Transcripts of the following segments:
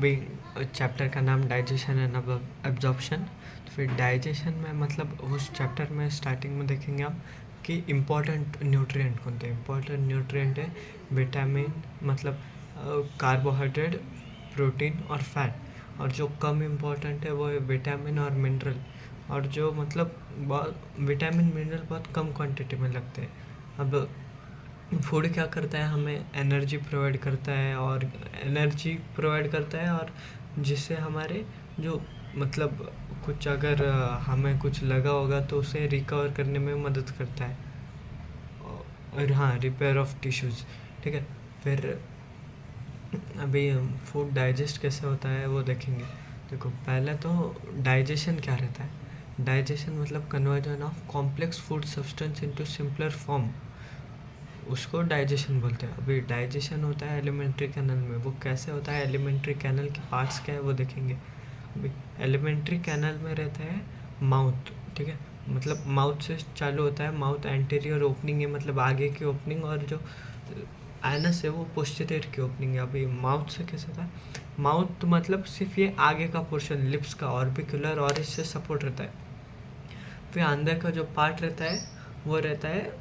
भी चैप्टर का नाम डाइजेशन एंड एब्जॉर्प्शन। तो फिर डाइजेशन में मतलब उस चैप्टर में स्टार्टिंग में देखेंगे आप कि इम्पॉर्टेंट न्यूट्रिएंट कौन थे। इम्पॉर्टेंट न्यूट्रिएंट है विटामिन, मतलब कार्बोहाइड्रेट, प्रोटीन और फैट। और जो कम इम्पॉर्टेंट है वो है विटामिन और मिनरल। और जो मतलब बहुत विटामिन मिनरल बहुत कम क्वांटिटी में लगते हैं। अब फूड क्या करता है, हमें एनर्जी प्रोवाइड करता है और जिससे हमारे जो मतलब कुछ अगर हमें कुछ लगा होगा तो उसे रिकवर करने में मदद करता है। और हाँ, रिपेयर ऑफ टिश्यूज़, ठीक है। फिर अभी फूड डाइजेस्ट कैसे होता है वो देखेंगे। देखो पहले तो डाइजेशन क्या रहता है। डाइजेशन मतलब conversion of complex food substance into simpler form, उसको डाइजेशन बोलते हैं। अभी डाइजेशन होता है एलिमेंट्री कैनल में। वो कैसे होता है, एलिमेंट्री कैनल के पार्ट्स क्या है वो देखेंगे। अभी एलिमेंट्री कैनल में रहता है माउथ, ठीक है। मतलब माउथ से चालू होता है। माउथ एंटीरियर ओपनिंग है, मतलब आगे की ओपनिंग, और जो एनस है वो पोस्टीरियर की ओपनिंग है। अभी माउथ से कैसे होता है, माउथ मतलब सिर्फ ये आगे का पोर्शन लिप्स का, ऑर्बिकुलर और इससे सपोर्ट रहता है। फिर अंदर का जो पार्ट रहता है वो रहता है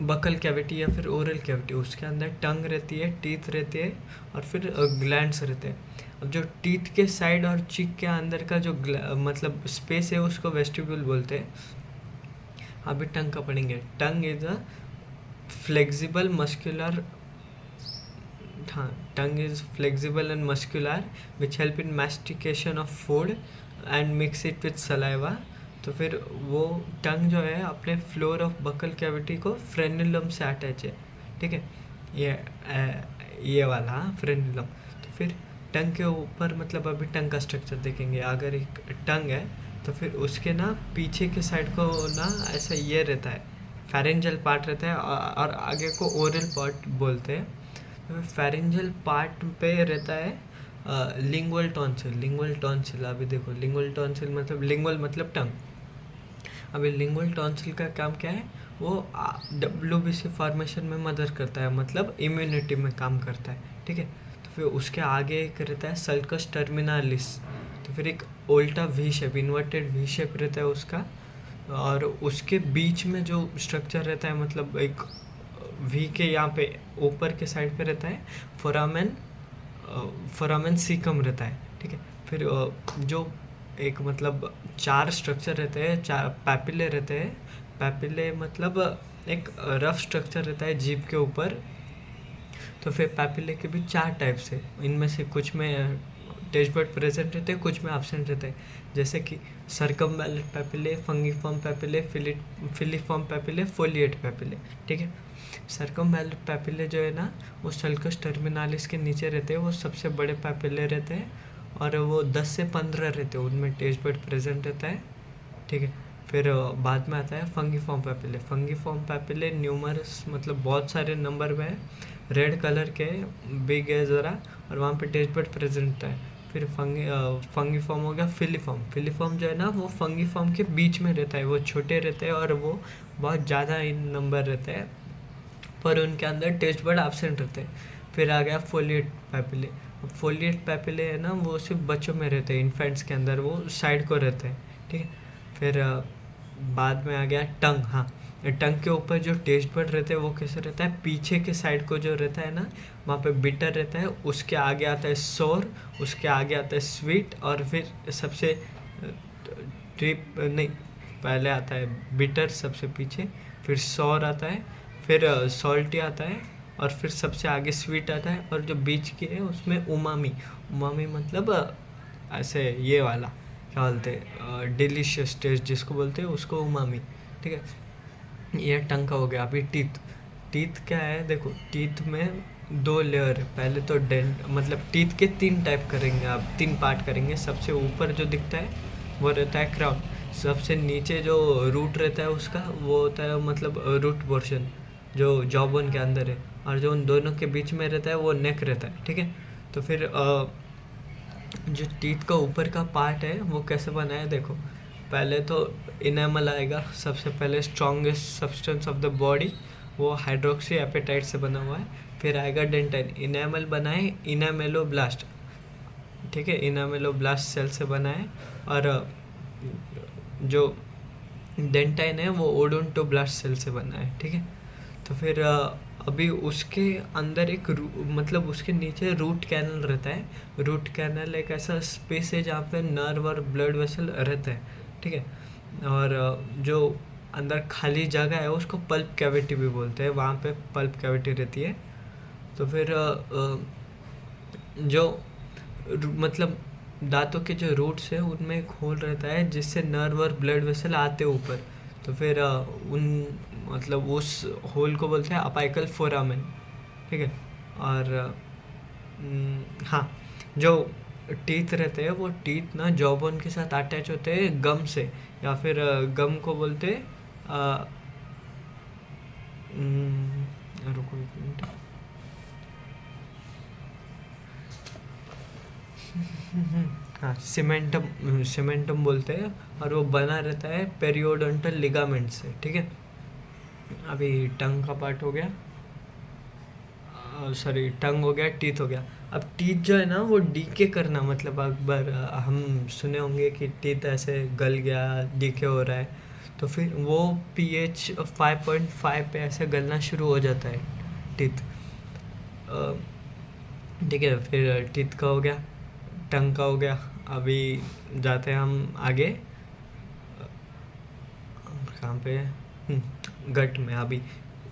बकल कैविटी या फिर ओरल कैविटी। उसके अंदर टंग रहती है, टीथ रहती है और फिर ग्लैंड्स रहते हैं। अब जो टीथ के साइड और चीक के अंदर का जो मतलब स्पेस है उसको वेस्टिब्यूल बोलते हैं। अभी टंग का पढ़ेंगे। Tongue is a flexible muscular, हाँ, tongue is flexible and muscular which help in mastication of food and mix it with saliva. तो फिर वो टंग जो है अपने फ्लोर ऑफ बकल कैविटी को फ्रेनुलम से अटैच है, ठीक है। ये वाला फ्रेनुलम। तो फिर टंग के ऊपर मतलब अभी टंग का स्ट्रक्चर देखेंगे। अगर एक टंग है तो फिर उसके ना पीछे के साइड को ना ऐसा ये रहता है, फेरेंजल पार्ट रहता है, और आगे को ओरल पार्ट बोलते हैं। तो फेरेंजल पार्ट पे रहता है लिंगुअल टॉन्सिल। अभी देखो लिंगुअल टॉन्सिल मतलब लिंगुअल मतलब टंग। अभी लिंगुअल टॉन्सिल का काम क्या है, वो WBC फॉर्मेशन में मदद करता है, मतलब इम्यूनिटी में काम करता है, ठीक है। तो फिर उसके आगे एक रहता है सल्कस टर्मिनालिस। तो फिर एक उल्टा V shape, inverted V shape रहता है उसका। और उसके बीच में जो स्ट्रक्चर रहता है मतलब एक वी के यहाँ पे ऊपर के साइड पे रहता है फोरामेन सीकम रहता है, ठीक है। फिर जो एक मतलब 4 स्ट्रक्चर रहते हैं, 4 पैपिले रहते हैं। पैपिले मतलब एक रफ स्ट्रक्चर रहता है जीभ के ऊपर। तो फिर पैपिले के भी 4 टाइप्स है। इनमें से कुछ में टेस्ट बड प्रेजेंट रहते हैं, कुछ में एब्सेंट रहते हैं। जैसे कि circumvallate papillae, fungiform papillae, filiform papillae, foliate papillae, ठीक है। सर्कमवैलेंट पैपिले जो है ना वो सल्कस टर्मिनालिस के नीचे रहते हैं। वो सबसे बड़े पैपिले रहते हैं और वो 10 से 15 रहते हैं, उनमें टेस्ट बड प्रेजेंट रहता है, ठीक है। फिर बाद में आता है फंगीफॉर्म पैपिले। फंगीफॉर्म पैपिले न्यूमरस मतलब बहुत सारे नंबर में है, रेड कलर के, बिग है ज़रा, और वहाँ पे टेस्ट बड प्रेजेंट है। फिर फंगीफॉर्म हो गया। फिलीफॉर्म जो है ना वो फंगीफॉर्म के बीच में रहता है। वो छोटे रहते हैं और वो बहुत ज़्यादा इन नंबर रहते हैं, पर उनके अंदर टेस्ट बड एब्सेंट रहते हैं। फिर आ गया फोलिएट पैपिले। फोलिएट पैपिले है ना वो सिर्फ बच्चों में रहते हैं, इन्फेंट्स के अंदर वो साइड को रहते हैं, ठीक है। फिर बाद में आ गया टंग। हाँ, टंग के ऊपर जो टेस्ट बड रहते हैं वो कैसे रहता है, पीछे के साइड को जो रहता है ना वहाँ पे बिटर रहता है। उसके आगे आता है सोर, उसके आगे आता है स्वीट, और फिर सबसे ट्रिप नहीं, पहले आता है बिटर सबसे पीछे, फिर सॉर आता है, फिर सॉल्टी आता है, और फिर सबसे आगे स्वीट आता है, और जो बीच की है उसमें उमामी। उमामी मतलब ऐसे ये वाला क्या बोलते हैं, डिलीशियस टेस्ट जिसको बोलते हैं उसको उमामी, ठीक है। ये टंग का हो गया। अभी टीथ क्या है, देखो टीथ में 2 लेयर है। पहले तो डेंट मतलब टीथ के 3 टाइप करेंगे आप, 3 पार्ट करेंगे। सबसे ऊपर जो दिखता है वो रहता है क्राउन। सबसे नीचे जो रूट रहता है उसका वो होता है मतलब रूट पोर्शन जो जॉबोन के अंदर है, और जो उन दोनों के बीच में रहता है वो नेक रहता है, ठीक है। तो फिर जो टीथ का ऊपर का पार्ट है वो कैसे बना है, देखो पहले तो इनेमल आएगा। सबसे पहले strongest substance of the body, वो हाइड्रोक्सी एपेटाइट से बना हुआ है। फिर आएगा डेंटाइन। इनेमल बनाए इनामेलोब्लास्ट, ठीक है, इनामेलोब्लास्ट सेल से बना है। और जो डेंटाइन है वो ओडोंटोब्लास्ट सेल से बना है। ठीक है, तो फिर अभी उसके अंदर एक मतलब उसके नीचे रूट कैनल रहता है। रूट कैनल एक ऐसा स्पेस है जहाँ पे नर्व और ब्लड वेसल रहता है। ठीक है, और जो अंदर खाली जगह है उसको पल्प कैविटी भी बोलते हैं, वहाँ पे पल्प कैविटी रहती है। तो फिर जो मतलब दांतों के जो रूट्स है उनमें एक होल रहता है जिससे नर्व और ब्लड वेसल आते हैं ऊपर। तो फिर उन मतलब उस होल को बोलते हैं अपाइकल फोरामेन। ठीक है, और हाँ, जो टीथ रहते हैं वो टीथ ना जॉबोन के साथ अटैच होते हैं गम से, या फिर गम को बोलते हैं रुको एक मिनट। हाँ, सीमेंटम, सीमेंटम बोलते हैं, और वो बना रहता है पेरियोडोंटल लिगामेंट से। ठीक है, अभी टंग का पार्ट हो गया, सॉरी टंग हो गया, टीथ हो गया। अब टीथ जो है ना वो डीके करना, मतलब अकबर हम सुने होंगे कि टीथ ऐसे गल गया, डीके हो रहा है, तो फिर वो pH 5.5 पे ऐसे गलना शुरू हो जाता है टीथ। ठीक है, फिर टीथ का हो गया, टंग का हो गया। अभी जाते हैं हम आगे, कहाँ पे, गट में। अभी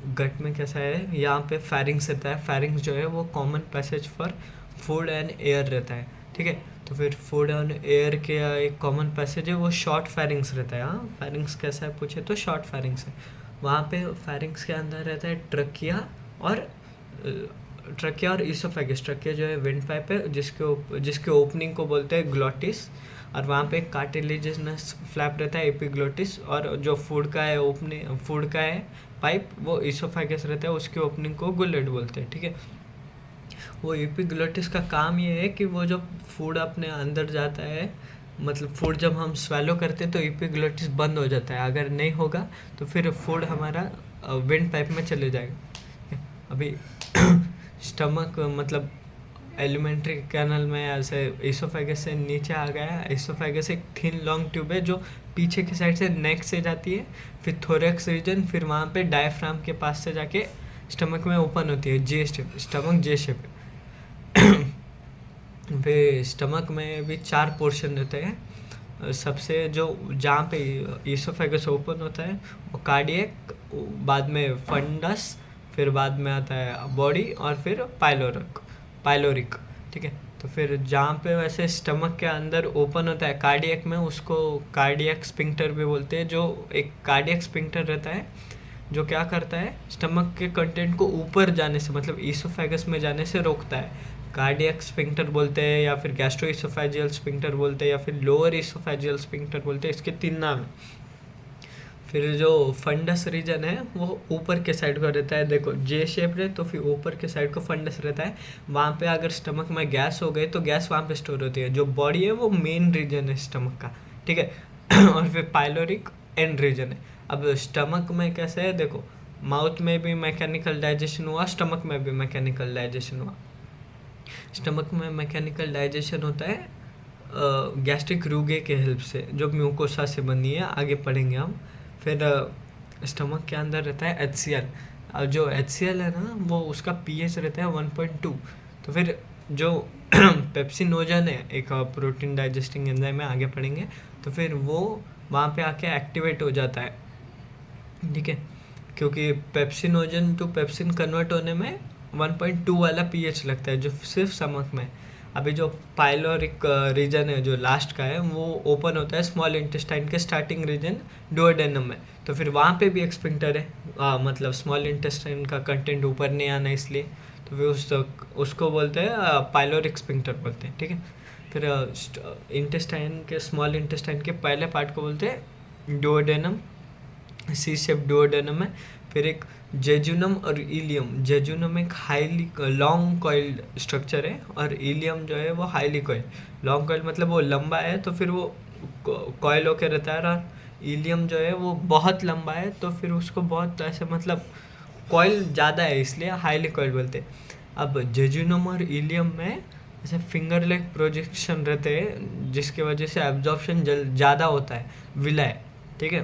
गट में कैसा है, यहाँ पे फेरिंग्स रहता है। फेरिंग्स जो है वो common passage for food and air रहता है। ठीक है, तो फिर फूड एंड एयर के एक कॉमन पैसेज है वो शॉर्ट फेरिंग्स रहता है। हाँ, फेरिंग्स कैसा है पूछे तो शॉर्ट फेरिंग्स है। वहाँ पे फेरिंग्स के अंदर रहता है ट्रकिया और ट्रकिया और ईसोफेगस। ट्रकिया जो है विंड पाइप है जिसके ओपनिंग को बोलते हैं ग्लॉटिस, और वहाँ पे एक कार्टिलेजिनस फ्लैप रहता है एपिग्लोटिस, और जो फूड का है ओपनिंग, फूड का है पाइप वो ईसोफेगस रहता है, उसके ओपनिंग को गुलेट बोलते हैं। ठीक है, वो एपिग्लोटिस का काम ये है कि वो जब फूड अपने अंदर जाता है, मतलब फूड जब हम स्वेलो करते हैं तो एपिग्लोटिस बंद हो जाता है, अगर नहीं होगा तो फिर फूड हमारा विंड पाइप में चले जाएगा। अभी स्टमक मतलब एलिमेंट्री कैनल में ऐसे इसोफेगस से नीचे आ गया। इसोफेगस एक थिन लॉन्ग ट्यूब है जो पीछे की साइड से नेक से जाती है, फिर थोरेक्स रीजन, फिर वहाँ पे डायफ्राम के पास से जाके स्टमक में ओपन होती है। जे शेप, स्टमक जे शेप है। फिर स्टमक में भी 4 पोर्शन रहते हैं। सबसे जो जहाँ पे इसोफेगस ओपन होता है वो कार्डियक, बाद में फंडस, फिर बाद में आता है बॉडी, और फिर पाइलोरिक। ठीक है, तो फिर जहाँ पे वैसे स्टमक के अंदर ओपन होता है कार्डियक में, उसको कार्डियक स्पिंक्टर भी बोलते हैं। जो एक कार्डियक स्पिंक्टर रहता है जो क्या करता है, स्टमक के कंटेंट को ऊपर जाने से, मतलब ईसोफेगस में जाने से रोकता है। कार्डियक स्पिंक्टर बोलते हैं, या फिर गैस्ट्रो ईसोफेजियल स्पिंक्टर बोलते हैं, या फिर लोअर ईसोफेजियल स्पिंक्टर बोलते हैं। इसके 3 नाम हैं। फिर जो फंडस रीजन है वो ऊपर के साइड का रहता है। देखो जे शेप है तो फिर ऊपर के साइड को फंडस रहता है। वहाँ पे अगर स्टमक में गैस हो गई तो गैस वहाँ पे स्टोर होती है। जो बॉडी है वो मेन रीजन है स्टमक का। ठीक है। और फिर पाइलोरिक एंड रीजन है। अब स्टमक में कैसे है, देखो माउथ में भी मैकेनिकल डाइजेशन हुआ, स्टमक में भी मैकेनिकल डाइजेशन हुआ। स्टमक में मैकेनिकल डाइजेशन होता है गैस्ट्रिक रूगे के हेल्प से, जो म्यूकोसा से बनी है, आगे पढ़ेंगे हम। फिर स्टमक के अंदर रहता है HCl। जो HCl है ना वो उसका pH रहता है 1.2। तो फिर जो पेप्सिनोजन है एक प्रोटीन डाइजेस्टिंग एंजाइम है, आगे पढ़ेंगे। तो फिर वो वहाँ पे आके एक्टिवेट हो जाता है। ठीक है, क्योंकि पेप्सिनोजन टू पेप्सिन कन्वर्ट होने में 1.2 वाला pH लगता है जो सिर्फ स्टमक में। अभी जो पाइलोरिक रीजन है जो लास्ट का है वो ओपन होता है स्मॉल इंटेस्टाइन के स्टार्टिंग रीजन डुओडेनम में। तो फिर वहाँ पे भी एक स्फिंक्टर है, मतलब स्मॉल इंटेस्टाइन का कंटेंट ऊपर नहीं आना इसलिए, तो फिर उसको बोलते हैं पाइलोरिक स्फिंक्टर बोलते हैं। ठीक है, फिर इंटेस्टाइन के, स्मॉल इंटेस्टाइन के पहले पार्ट को बोलते हैं डुओडेनम, सी शेप डुओडेनम है। फिर एक जेजुनम और इलियम। जेजुनम एक हाईली लॉन्ग कॉइल्ड स्ट्रक्चर है, और इलियम जो है वो हाईली कॉइल्ड। लॉन्ग कॉइल्ड मतलब वो लंबा है तो फिर वो कॉइल होकर रहता है, और इलियम जो है वो बहुत लंबा है तो फिर उसको बहुत ऐसे मतलब कॉइल ज़्यादा है इसलिए हाईली कॉइल्ड बोलते हैं। अब जेजुनम और इलियम में ऐसे फिंगर लेग प्रोजेक्शन रहते हैं जिसकी वजह से एब्जॉर्प्शन ज़्यादा होता है विलाय, ठीक है।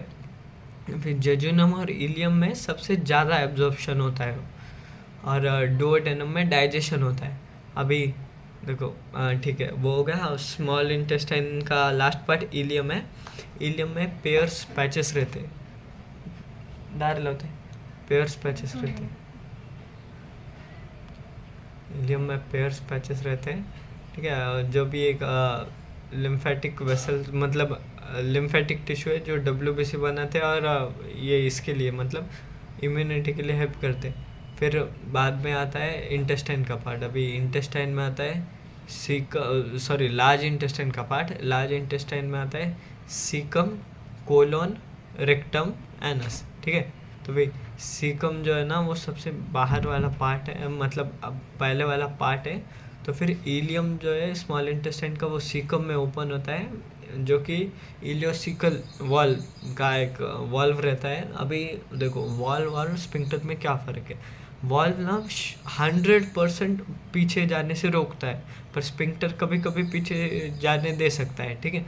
फिर जेजुनम और इलियम में सबसे ज़्यादा एब्जॉर्प्शन होता है, और डुओडेनम में डाइजेशन होता है। अभी देखो ठीक है, वो हो गया स्मॉल इंटेस्टाइन का लास्ट पार्ट इलियम है। इलियम में पेयर्स पैचेस रहते हैं, दार होते हैं, पेयर्स पैचेस रहते हैं। इलियम में पेयर्स पैचेस रहते हैं, ठीक है। जो भी एक लिम्फेटिक वेसल मतलब लिम्फेटिक टिश्यू है जो WBC बनाते हैं, और ये इसके लिए मतलब इम्यूनिटी के लिए हेल्प करते हैं। फिर बाद में आता है इंटेस्टाइन का पार्ट। अभी इंटेस्टाइन में आता है लार्ज इंटेस्टाइन का पार्ट। लार्ज इंटेस्टाइन में आता है सीकम, कोलोन, रेक्टम, एनस, ठीक है। तो भाई सीकम जो है ना वो सबसे बाहर वाला पार्ट है, मतलब पहले वाला पार्ट है। तो फिर इलियम जो है स्मॉल इंटेस्टाइन का वो सीकम में ओपन होता है, जो कि इलियोसिकल वॉल्व का एक वॉल्व रहता है। अभी देखो वॉल्व और स्फिंक्टर में क्या फ़र्क है। वॉल्व ना 100% पीछे जाने से रोकता है, पर स्फिंक्टर कभी कभी पीछे जाने दे सकता है, ठीक है।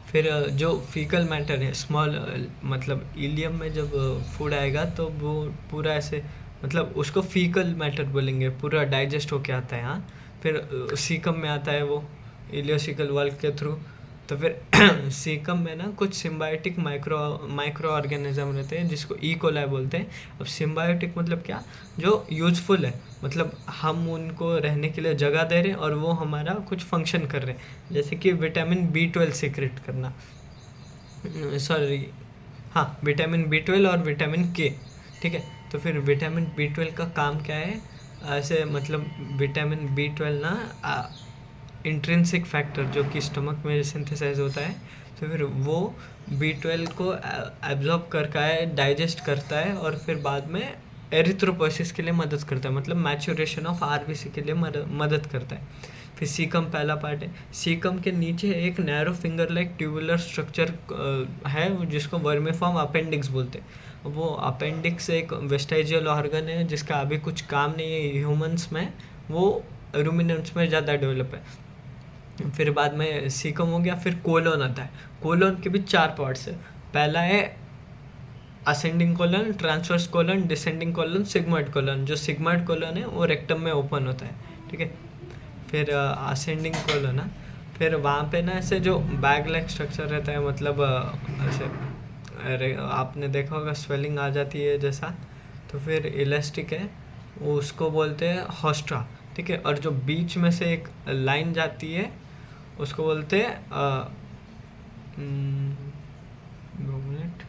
फिर जो फीकल मैटर है स्मॉल मतलब इलियम में जब फूड आएगा तो वो पूरा ऐसे मतलब उसको फीकल मैटर बोलेंगे, पूरा डाइजेस्ट होके आता है। हाँ, फिर सीकम में आता है वो इलियोसिकल वॉल्व के थ्रू। तो फिर सीकम में ना कुछ सिम्बायोटिक माइक्रो ऑर्गेनिज्म रहते हैं जिसको ई कोलाई बोलते हैं। अब सिम्बायोटिक मतलब क्या, जो यूजफुल है, मतलब हम उनको रहने के लिए जगह दे रहे हैं और वो हमारा कुछ फंक्शन कर रहे हैं, जैसे कि विटामिन B12 सीक्रेट करना, हाँ विटामिन B12 और विटामिन K, ठीक है। तो फिर विटामिन B12 का काम क्या है, ऐसे मतलब विटामिन B12 ना इंट्रिंसिक फैक्टर जो कि स्टमक में सिंथेसाइज होता है, तो फिर वो B12 को एब्जॉर्ब करता है, डाइजेस्ट करता है, और फिर बाद में एरिथ्रोपोइसिस के लिए मदद करता है, मतलब मैच्योरेशन ऑफ RBC के लिए मदद करता है। फिर सीकम पहला पार्ट है। सीकम के नीचे एक narrow finger like tubular structure है जिसको वर्मीफॉर्म अपेंडिक्स बोलते हैं। वो अपेंडिक्स एक वेस्टाइजियल ऑर्गन है जिसका अभी कुछ काम नहीं है ह्यूमंस में, वो रूमिनेंट्स में ज़्यादा डेवलप है। फिर बाद में सीकम हो गया, फिर कोलोन आता है। कोलोन के भी 4 पार्ट्स है। पहला है ascending colon, transverse colon, descending colon, sigmoid colon. जो सिग्मॉइड कोलन है वो रेक्टम में ओपन होता है, ठीक है। फिर असेंडिंग कोलन है, फिर वहाँ पे ना ऐसे जो बैग लाइक स्ट्रक्चर रहता है, मतलब ऐसे अरे आपने देखा होगा स्वेलिंग आ जाती है जैसा, तो फिर इलास्टिक है वो उसको बोलते हैं हॉस्ट्रा, ठीक है। और जो बीच में से एक लाइन जाती है उसको बोलते हैं 2 मिनट,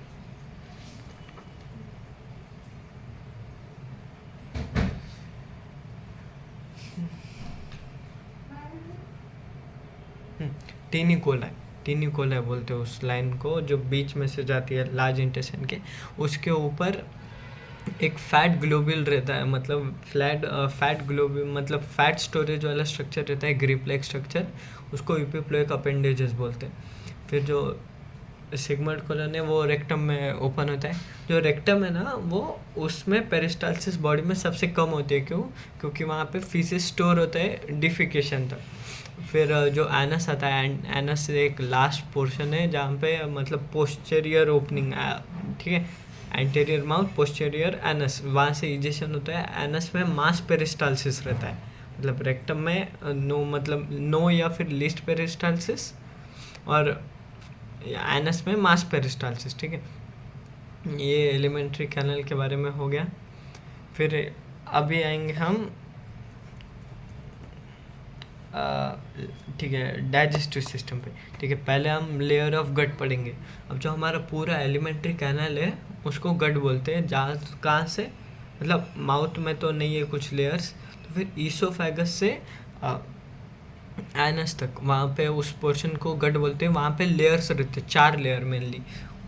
टीनिकोलाई बोलते हैं उस लाइन को जो बीच में से जाती है लार्ज इंटेस्टाइन के। उसके ऊपर एक फैट ग्लोब्यूल रहता है, मतलब फैट ग्लोब्यूल मतलब फैट स्टोरेज वाला स्ट्रक्चर रहता है, ग्रिप लाइक स्ट्रक्चर, उसको यूपीप्लोइक अपेंडेजेस बोलते हैं। फिर जो सिग्मॉइड कोलन है वो रेक्टम में ओपन होता है। जो रेक्टम है ना वो उसमें पेरिस्टाल्सिस बॉडी में सबसे कम होती है, क्योंकि वहाँ पे फीसिस स्टोर होता है डिफिकेशन तक। फिर जो एनस आता है, एनस एक लास्ट पोर्शन है जहाँ पे मतलब पोस्टेरियर ओपनिंग, ठीक है, एंटीरियर माउथ, पोस्टेरियर एनस, वहाँ से इजेशन होता है। एनस में मास पेरिस्टाल्सिस रहता है, मतलब रेक्टम में नो या फिर लीस्ट पेरिस्टाल्सिस, और एनस में मास पेरिस्टाल्सिस, ठीक है। ये एलिमेंट्री कैनल के बारे में हो गया। फिर अभी आएंगे हम ठीक है डाइजेस्टिव सिस्टम पे, ठीक है। पहले हम लेयर ऑफ गट पढ़ेंगे। अब जो हमारा पूरा एलिमेंट्री कैनल है उसको गट बोलते हैं। कहाँ से, मतलब माउथ में तो नहीं है कुछ लेयर्स, तो फिर ईसोफेगस से एनस तक, वहाँ पे उस पोर्शन को गट बोलते हैं। वहाँ पे लेयर्स रहते हैं, 4 लेयर मेनली।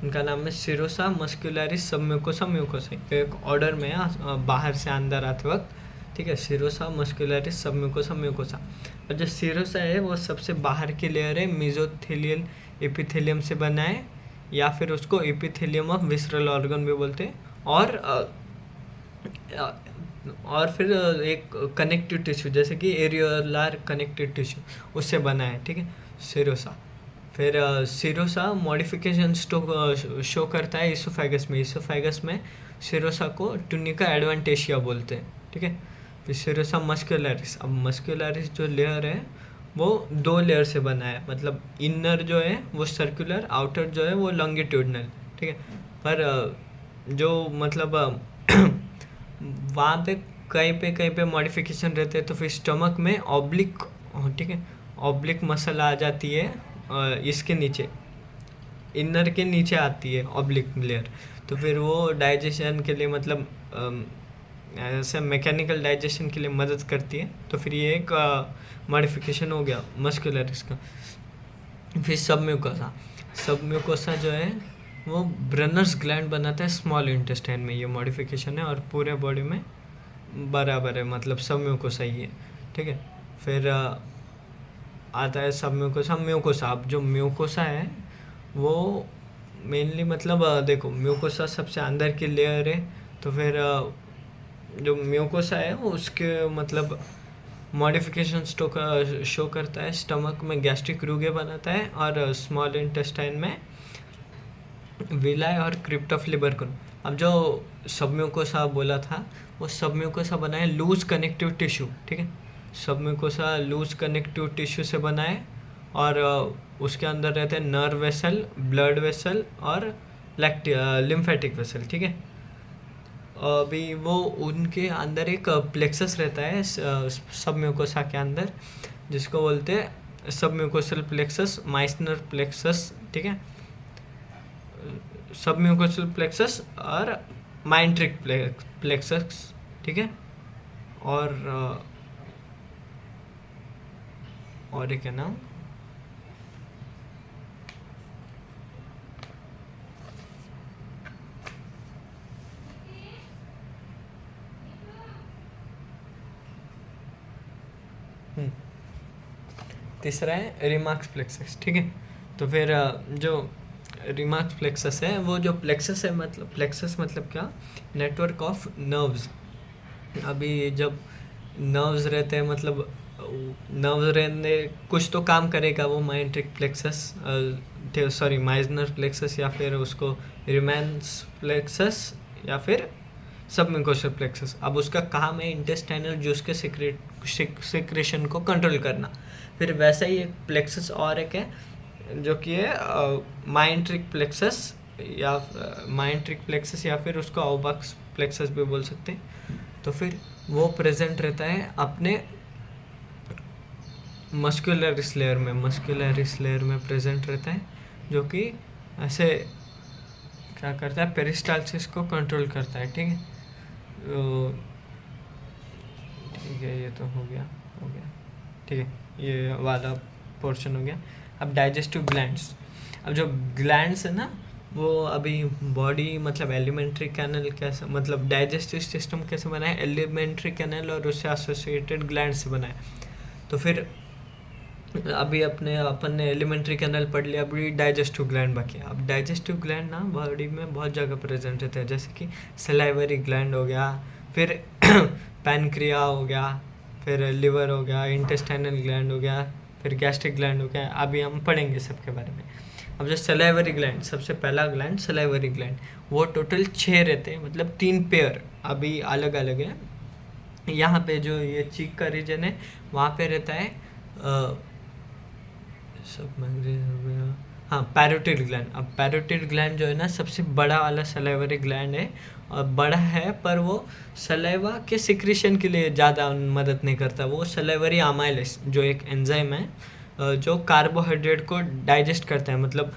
उनका नाम है सिरोसा, मस्कुलरिस, सबम्यूकोसा, म्यूकोसा। एक ऑर्डर में बाहर से अंदर आते वक्त, ठीक है। Serosa, muscularis, submucosa, mucosa. और जो सिरोसा है वो सबसे बाहर की लेयर है, मेसोथेलियल एपिथेलियम से बना है, या फिर उसको एपिथेलियम ऑफ विसरल ऑर्गन भी बोलते हैं। और और फिर एक कनेक्टिव टिश्यू जैसे कि एरियोलार कनेक्टिव टिश्यू उससे बना है, ठीक है, सिरोसा। फिर सिरोसा मॉडिफिकेशन शो करता है इसोफेगस में। इसोफेगस में सिरोसा को टुनिका एडवांटेशिया बोलते हैं, ठीक है। फिर सिरोसा मस्कुलरिस। अब मस्कुलरिस जो लेयर है वो 2 लेयर से बना है, मतलब इनर जो है वो सर्कुलर, आउटर जो है वो लॉन्गिट्यूडनल, ठीक है। पर जो मतलब वहाँ पे कहीं पे मॉडिफिकेशन रहते हैं, तो फिर स्टमक में ऑब्लिक, ठीक है, ऑब्लिक मसल आ जाती है इसके नीचे, इनर के नीचे आती है ऑब्लिक लेयर। तो फिर वो डाइजेशन के लिए मतलब ऐसे मैकेनिकल डाइजेशन के लिए मदद करती है। तो फिर ये एक मॉडिफिकेशन हो गया मस्कुलर इसका। फिर सबम्यूकोसा। सबम्यूकोसा जो है वो ब्रनर्स ग्लैंड बनाता है स्मॉल इंटेस्टाइन में, ये मॉडिफिकेशन है, और पूरे बॉडी में बराबर है, मतलब सबम्यूकोसा ही है, ठीक है। फिर आता है सबम्यूकोसा, म्यूकोसा। अब जो म्यूकोसा है वो मेनली मतलब देखो, म्यूकोसा सबसे अंदर की लेयर है। तो फिर जो म्यूकोसा है वो उसके मतलब मॉडिफिकेशन शो करता है, स्टमक में गैस्ट्रिक रूगे बनाता है, और स्मॉल इंटेस्टाइन में विलाय और क्रिप्ट ऑफ लिबरकुन। अब जो सबम्यूकोसा बोला था, वो सबम्यूकोसा बना है लूज कनेक्टिव टिश्यू, ठीक है। सबम्यूकोसा लूज कनेक्टिव टिश्यू से बना है, और उसके अंदर रहते हैं नर्व वेसल, ब्लड वेसल और लिम्फेटिक वेसल, ठीक है। अभी वो उनके अंदर एक प्लेक्सस रहता है सबम्यूकोसा के अंदर, जिसको बोलते हैं सबम्यूकोसल प्लेक्सस, माइसनर प्लेक्सस, ठीक है। सबम्यूकोसल प्लेक्सस और माइंट्रिक प्लेक्सस, ठीक है। और एक है ना, तीसरा है रिमार्क्स प्लेक्सस, ठीक है। तो फिर जो रिमार्क्स प्लेक्सस है, वो जो प्लेक्सस है, मतलब प्लेक्सस मतलब क्या, नेटवर्क ऑफ नर्व्स। अभी जब नर्व्स रहते हैं, मतलब नर्व्स रहने कुछ तो काम करेगा वो myenteric plexus, sorry Meissner plexus, या फिर उसको रिमांस प्लेक्सस, या फिर सबम्यूकोसल प्लेक्सस। अब उसका काम है इंटेस्टाइनल जूस के सिक्रेशन को कंट्रोल करना। फिर वैसा ही एक प्लेक्सस और एक है जो कि है माइंट्रिक प्लेक्सस, या फिर उसको आउबाक्स प्लेक्सस भी बोल सकते हैं। तो फिर वो प्रेजेंट रहता है अपने मस्कुलरिस लेयर में प्रेजेंट रहता है, जो कि ऐसे क्या करता है, पेरिस्टाल्सिस को कंट्रोल करता है, ठीक है। ठीक है, ये तो हो गया, ठीक है, ये वाला पोर्शन हो गया। अब डाइजेस्टिव ग्लैंड्स। अब जो ग्लैंड्स है ना, वो अभी बॉडी मतलब एलिमेंट्री कैनल कैसे, मतलब डाइजेस्टिव सिस्टम कैसे बना है, एलिमेंट्री कैनल और उससे एसोसिएटेड ग्लैंड से बना है। तो फिर अभी अपन ने एलिमेंट्री कैनल पढ़ लिया, अभी डाइजेस्टिव ग्लैंड बाकी है। अब डाइजेस्टिव ग्लैंड ना बॉडी में बहुत जगह प्रेजेंट रहते हैं, जैसे कि सलाइवरी ग्लैंड हो गया, फिर पैनक्रिया हो गया, फिर लिवर हो गया, इंटेस्टाइनल ग्लैंड हो गया, फिर गैस्ट्रिक ग्लैंड हो गया। अभी हम पढ़ेंगे सबके बारे में। अब जो सलाइवरी ग्लैंड, सबसे पहला ग्लैंड सलाइवरी ग्लैंड, वो टोटल 6 रहते हैं, मतलब 3 पेयर अभी अलग अलग है। यहाँ पे जो ये चीक का रीजन है, वहाँ पे रहता है हाँ, पैरोटिड ग्लैंड। अब पैरोटिड ग्लैंड जो है ना, सबसे बड़ा वाला सलाइवरी ग्लैंड है, और बड़ा है, पर वो सलाइवा के सिक्रीशन के लिए ज़्यादा मदद नहीं करता। वो सलाइवरी अमाइलेस जो एक एंजाइम है जो कार्बोहाइड्रेट को डाइजेस्ट करता है, मतलब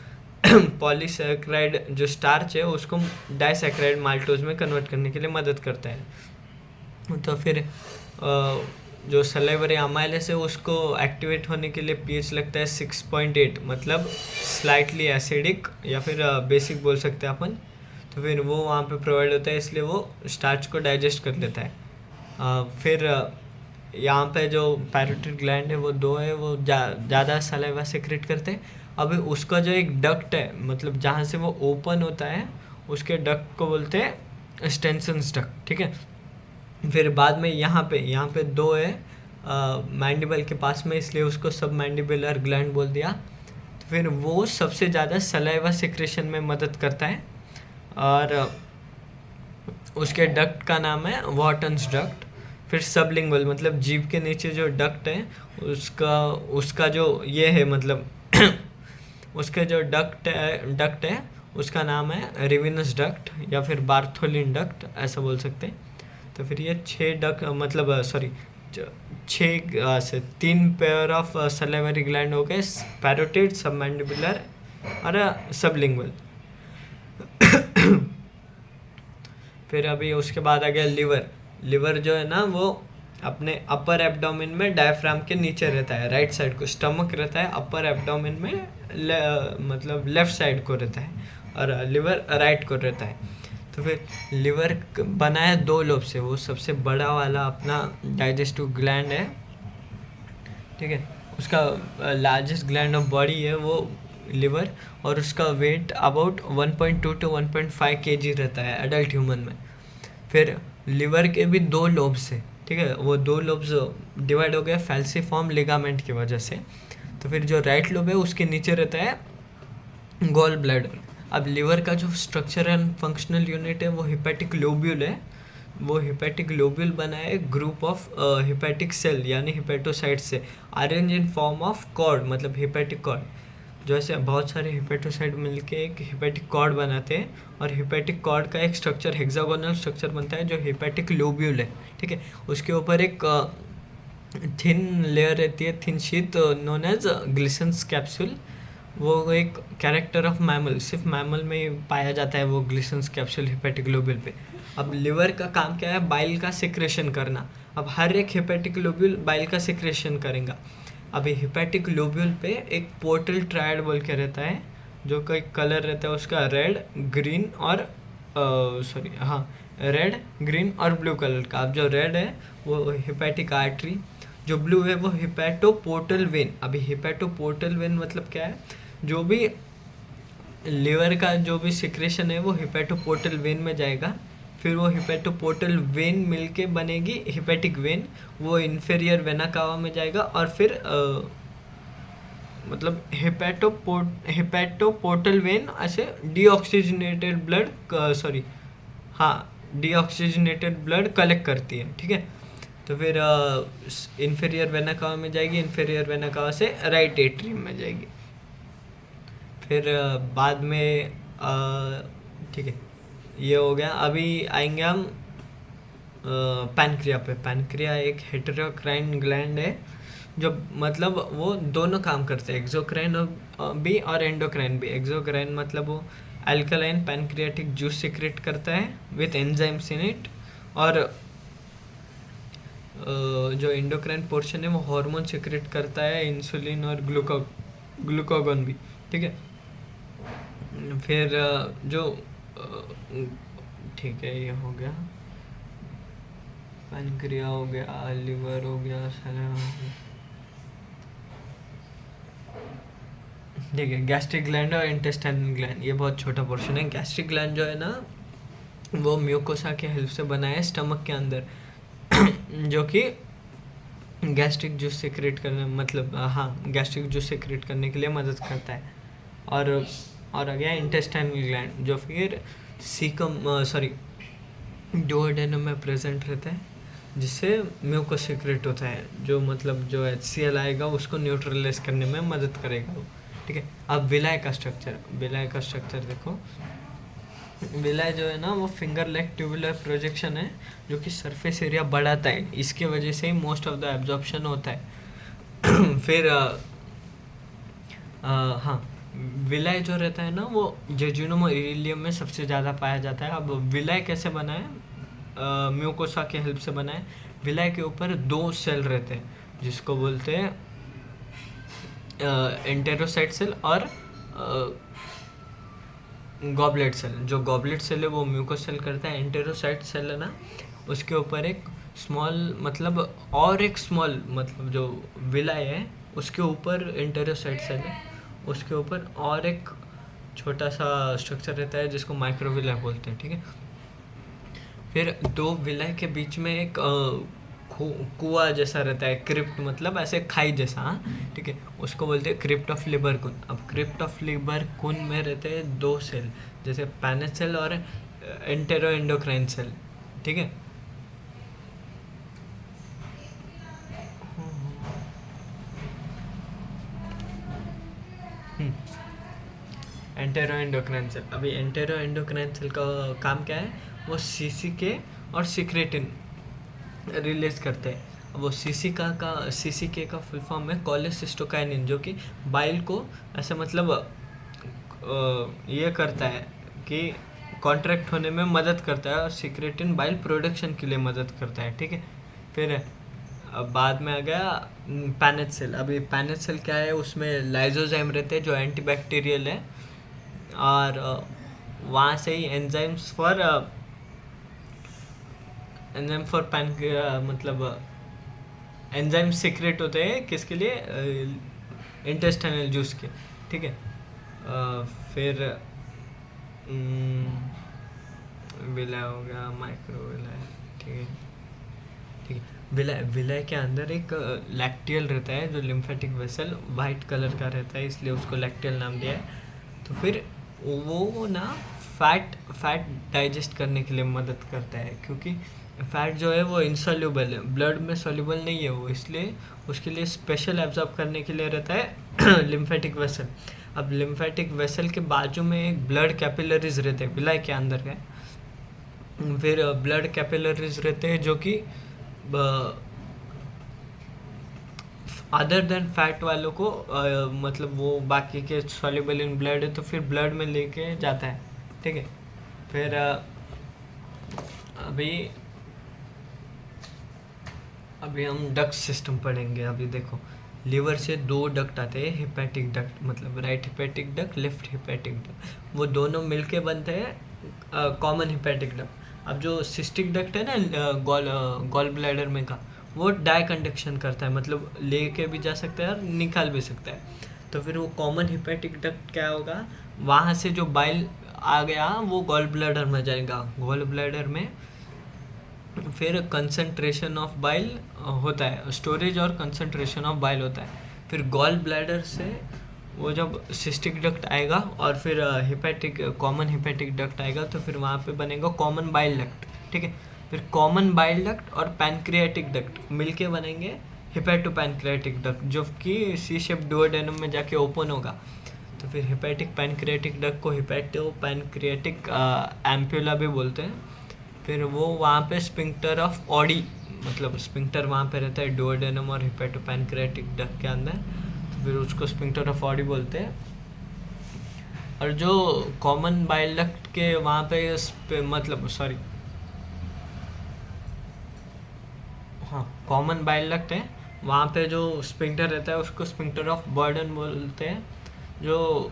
पॉलीसैकेराइड जो स्टार्च है उसको डाइसैकेराइड माल्टोज में कन्वर्ट करने के लिए मदद करता है। तो फिर जो सलाइवरी अमाइलेस है उसको एक्टिवेट होने के लिए पीएच लगता है 6.8, मतलब स्लाइटली एसिडिक या फिर बेसिक बोल सकते हैं अपन। तो फिर वो वहाँ पे प्रोवाइड होता है, इसलिए वो स्टार्च को डाइजेस्ट कर लेता है। फिर यहाँ पे जो पैरोटिड ग्लैंड है वो 2 है, वो ज़्यादा सलाइवा सेक्रेट करते हैं। अभी उसका जो एक डक्ट है, मतलब जहाँ से वो ओपन होता है, उसके डक्ट को बोलते हैं स्टेंसन्स डक्ट, ठीक है। फिर बाद में यहाँ पे दो है मैंडिबल के पास में, इसलिए उसको सब मैंडिबुलर ग्लैंड बोल दिया। तो फिर वो सबसे ज़्यादा सलाइवा सिक्रेशन में मदद करता है, और उसके डक्ट का नाम है वॉटन्स डक्ट। फिर सबलिंगुअल मतलब जीभ के नीचे जो डक्ट है उसका जो ये है मतलब उसके जो डक्ट है उसका नाम है रिविनस डक्ट या फिर बार्थोलिन डक्ट ऐसा बोल सकते हैं। तो फिर ये 6 डक्ट मतलब सॉरी 6 से 3 पेयर ऑफ सलाइवरी ग्लैंड हो गए, पैरोटिड, सबमैंडिबुलर और सबलिंगुअल। फिर अभी उसके बाद आ गया लिवर जो है ना वो अपने अपर एब्डोमेन में डायफ्राम के नीचे रहता है, राइट साइड को। स्टमक रहता है अपर एब्डोमेन में मतलब लेफ्ट साइड को रहता है, और लिवर राइट को रहता है। तो फिर लिवर बना है 2 लोब से, वो सबसे बड़ा वाला अपना डाइजेस्टिव ग्लैंड है, ठीक है। उसका लार्जेस्ट ग्लैंड ऑफ बॉडी है वो लिवर, और उसका वेट अबाउट 1.2 to 1.5 kg रहता है एडल्ट ह्यूमन में। फिर लिवर के भी 2 लोब्स है, ठीक है। वो 2 लोब्स डिवाइड हो गए फैल्सीफॉर्म लिगामेंट की वजह से। तो फिर जो राइट लोब है उसके नीचे रहता है गॉल ब्लैडर। अब लिवर का जो स्ट्रक्चर एंड फंक्शनल यूनिट है वो हिपैटिक लोब्यूल है। वो हिपैटिक लोब्यूल बना है ग्रुप ऑफ हिपैटिक सेल यानी हिपैटोसाइट से, arrange in form of cord मतलब हिपैटिक कॉर्ड। जो ऐसे बहुत सारे हिपैटोसाइट मिलके एक हिपैटिक कॉर्ड बनाते हैं, और हिपैटिक कॉर्ड का एक स्ट्रक्चर हेक्सागोनल स्ट्रक्चर बनता है जो हिपैटिक लोब्यूल है, ठीक है। उसके ऊपर एक थिन लेयर रहती है, thin sheet known as Glisson's capsule. वो एक कैरेक्टर ऑफ मैमल, सिर्फ मैमल में ही पाया जाता है वो ग्लिसन्स कैप्सूल हिपैटिक लोब्यूल पे। अब लिवर का काम क्या है, बाइल का सिक्रेशन करना। अब हर एक हिपैटिक लोब्यूल बाइल का सिक्रेशन करेगा। अभी हिपैटिक लोब्यूल पे एक पोर्टल ट्रायड बोल के रहता है, जो का कलर रहता है उसका रेड ग्रीन और रेड ग्रीन और ब्लू कलर का। अब जो रेड है वो हिपैटिक आर्टरी, जो ब्लू है वो हिपैटोपोर्टल वेन। अभी हिपैटोपोर्टल वेन मतलब क्या है, जो भी लिवर का जो भी सिक्रेशन है वो हिपैटोपोर्टल वेन में जाएगा। फिर वो हिपैटोपोर्टल वेन मिलके बनेगी हिपैटिक वेन, वो इन्फेरियर वेना कावा में जाएगा, और फिर मतलब हिपैटोपोर्टल वेन ऐसे डीऑक्सीजनेटेड ब्लड कलेक्ट करती है, ठीक है। तो फिर इन्फेरियर वेना कावा में जाएगी, इन्फेरियर वेना कावा से राइट एट्रियम में जाएगी। फिर बाद में ठीक है, ये हो गया। अभी आएंगे हम पैनक्रिया पे। पैनक्रिया एक हेटेरोक्राइन ग्लैंड है, जो मतलब वो दोनों काम करते हैं, एक्सोक्राइन भी और एंडोक्राइन भी। एक्सोक्राइन मतलब वो अल्कलाइन पैनक्रियाटिक जूस सिक्रेट करता है विथ एंजाइम्स इन इट, और जो एंडोक्राइन पोर्शन है वो हार्मोन सिक्रेट करता है, इंसुलिन और ग्लूकागॉन भी, ठीक है। फिर जो ठीक है, ये हो गया पैनक्रिया, हो गया लिवर, हो गया सलाइवा हो गया, ठीक है। गैस्ट्रिक ग्लैंड और इंटेस्टाइनल ग्लैंड, ये बहुत छोटा पोर्शन है। गैस्ट्रिक ग्लैंड जो है ना वो म्यूकोसा के हेल्प से बना है स्टमक के अंदर जो कि गैस्ट्रिक जूस सिक्रेट करने मतलब गैस्ट्रिक जूस सिक्रेट करने के लिए मदद करता है। और आ गया इंटेस्टाइनल ग्लैंड, जो फिर डुओडेनम में प्रेजेंट रहता है, जिससे म्यूकस सिक्रेट होता है, जो मतलब जो HCl आएगा उसको न्यूट्रलाइज करने में मदद करेगा वो, ठीक है। अब विलाय का स्ट्रक्चर देखो। विलाय जो है ना वो फिंगर लेग ट्यूबुलर प्रोजेक्शन है, जो कि सरफेस एरिया बढ़ाता है, इसके वजह से ही मोस्ट ऑफ द एब्जॉर्प्शन होता है। फिर विलाय जो रहता है ना वो जेजुनम इलियम में सबसे ज़्यादा पाया जाता है। अब विलाय कैसे बना है, म्यूकोसा के हेल्प से बना है। विलाय के ऊपर 2 सेल रहते हैं, जिसको बोलते हैं एंटेरोसाइट सेल और गॉबलेट सेल। जो गॉबलेट सेल है वो म्यूकोस सेल करता है, एंटेरोसाइट सेल है ना उसके ऊपर एक स्मॉल मतलब जो विलाय है उसके ऊपर एंटेरोसाइट सेल है, उसके ऊपर और एक छोटा सा स्ट्रक्चर रहता है जिसको माइक्रोविलाय बोलते हैं, ठीक है। फिर दो विलय के बीच में एक कुआं जैसा रहता है, क्रिप्ट मतलब ऐसे खाई जैसा, हाँ ठीक है, उसको बोलते हैं क्रिप्ट ऑफ लिबरकुन। अब क्रिप्ट ऑफ लिबरकुन में रहते हैं दो सेल, जैसे पैनेट सेल और एंटेरो एंडोक्राइन सेल, ठीक है। एंटेरो एंडोक्राइन सेल, अभी एंटेरो एंडोक्राइन सेल का काम क्या है, वो सीसीके और सिक्रेटिन रिलीज करते हैं। अब वो सीसीके का फुल फॉर्म है कोलेसिस्टोकाइनिन, जो कि बाइल को ऐसे मतलब ये करता है कि कॉन्ट्रैक्ट होने में मदद करता है, और सिक्रेटिन बाइल प्रोडक्शन के लिए मदद करता है, ठीक है। फिर बाद में आ गया पैनेट सेल। अभी पैनेट सेल क्या है, उसमें लाइजोजाइम रहते हैं जो एंटीबैक्टीरियल है, और वहाँ से ही एंजाइम्स फॉर मतलब एंजाइम सीक्रेट होते हैं किसके लिए, इंटेस्टाइनल जूस के, ठीक है। फिर विलय हो गया, माइक्रो विलय, ठीक है ठीक है। विलय के अंदर एक लैक्टियल रहता है जो लिम्फेटिक वेसल वाइट कलर का रहता है, इसलिए उसको लैक्टियल नाम दिया है। तो फिर वो ना फैट डाइजेस्ट करने के लिए मदद करता है, क्योंकि फैट जो है वो इनसॉल्यूबल है, ब्लड में सॉल्यूबल नहीं है वो, इसलिए उसके लिए स्पेशल एब्जॉर्ब करने के लिए रहता है लिम्फेटिक वेसल। अब लिम्फेटिक वेसल के बाजू में एक ब्लड कैपिलरीज रहते हैं विलय के अंदर है। फिर ब्लड कैपिलरीज रहते हैं जो कि अदर देन फैट वालों को मतलब वो बाकी के सॉल्युबल इन ब्लड है तो फिर ब्लड में लेके जाता है, ठीक है। फिर अभी हम डक्ट सिस्टम पढ़ेंगे। अभी देखो, लीवर से दो डक्ट आते हैं, हिपैटिक डक्ट मतलब right hepatic duct, left hepatic duct, वो दोनों मिलके बनते हैं कॉमन हिपैटिक डक्ट। अब जो सिस्टिक डक्ट है ना गॉल ब्लैडर में का, वो डाई कंडक्शन करता है, मतलब लेके भी जा सकता है और निकाल भी सकता है। तो फिर वो कॉमन हिपैटिक डक्ट क्या होगा, वहाँ से जो बाइल आ गया वो गॉल ब्लैडर में जाएगा, गॉल ब्लैडर में फिर कंसंट्रेशन ऑफ बाइल होता है, स्टोरेज और कंसंट्रेशन ऑफ बाइल होता है। फिर गॉल ब्लैडर से वो जब सिस्टिक डक्ट आएगा और फिर कॉमन हिपैटिक डक्ट आएगा, तो फिर वहाँ पे बनेगा कॉमन बाइल डक्ट, ठीक है। फिर कॉमन बाइल डक्ट और पैनक्रियाटिक डक्ट मिलके बनेंगे हिपैटो पैनक्रियाटिक डक्ट, जो कि सी शेप डुओडेनम में जाके ओपन होगा। तो फिर हिपैटिक पैनक्रियाटिक डक्ट को हिपैटो पैनक्रियाटिक एम्प्यूला भी बोलते हैं। फिर वो वहाँ पे स्पिंक्टर ऑफ ऑडी, मतलब स्पिंक्टर वहाँ पे रहता है डुओडेनम और हिपैटो पैनक्रियाटिक डक्ट के अंदर, तो फिर उसको स्पिंक्टर ऑफ ऑडी बोलते हैं। और जो कॉमन बाइल डक्ट के वहाँ पे मतलब कॉमन बाइल डक्ट है, वहाँ पे जो स्पिंक्टर रहता है उसको स्पिंक्टर ऑफ बर्डन बोलते हैं। जो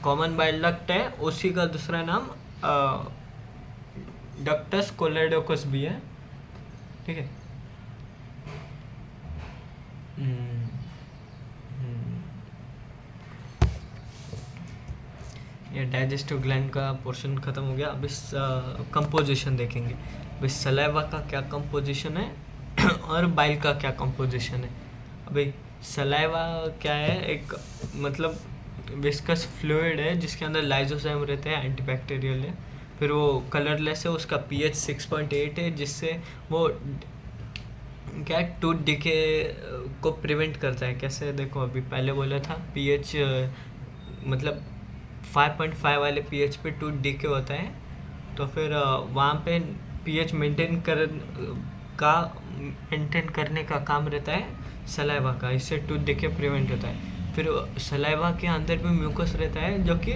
कॉमन बाइल डक्ट है उसी का दूसरा नाम डक्टस कोलेडोकस भी है, ठीक है। ये डाइजेस्टिव ग्लैंड का पोर्शन ख़त्म हो गया। अब इस कंपोजिशन देखेंगे। अभी सलाइवा का क्या कंपोजिशन है और बाइल का क्या कंपोजिशन है। अभी सलाइवा क्या है, एक मतलब विस्कस फ्लूइड है जिसके अंदर लाइजोजाइम रहते हैं, एंटीबैक्टीरियल है। फिर वो कलरलेस है, उसका pH 6.8 है, जिससे वो क्या टूथ डिके को प्रिवेंट करता है। कैसे देखो, अभी पहले बोला था pH मतलब 5.5 वाले pH पे टूथ डिके होता है, तो फिर वहाँ पे pH मेंटेन करने का काम रहता है सलाइवा का, इससे टूथ डिके प्रिवेंट होता है। फिर सलाइवा के अंदर भी म्यूकस रहता है जो कि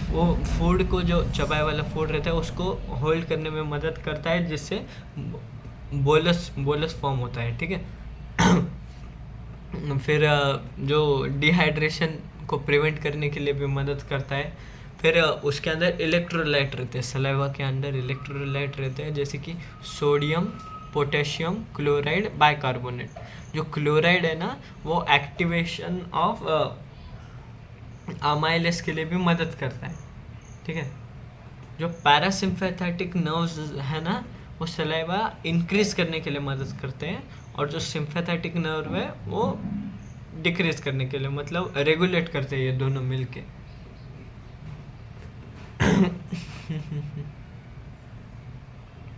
वो फूड को, जो चबाए वाला फूड रहता है उसको होल्ड करने में मदद करता है, जिससे बोलस फॉर्म होता है, ठीक है। फिर जो डिहाइड्रेशन को प्रिवेंट करने के लिए भी मदद करता है। फिर उसके अंदर इलेक्ट्रोलाइट रहते हैं, सलाइवा के अंदर इलेक्ट्रोलाइट रहते हैं, जैसे कि सोडियम, पोटेशियम, क्लोराइड, बाइकार्बोनेट। जो क्लोराइड है ना, वो एक्टिवेशन ऑफ अमाइलेस के लिए भी मदद करता है, ठीक है। जो पैरासिम्पैथेटिक नर्व्स है ना, वो सलाइवा इंक्रीज करने के लिए मदद करते हैं, और जो सिम्पैथेटिक नर्व है वो डिक्रीज करने के लिए, मतलब रेगुलेट करते हैं ये दोनों मिलके।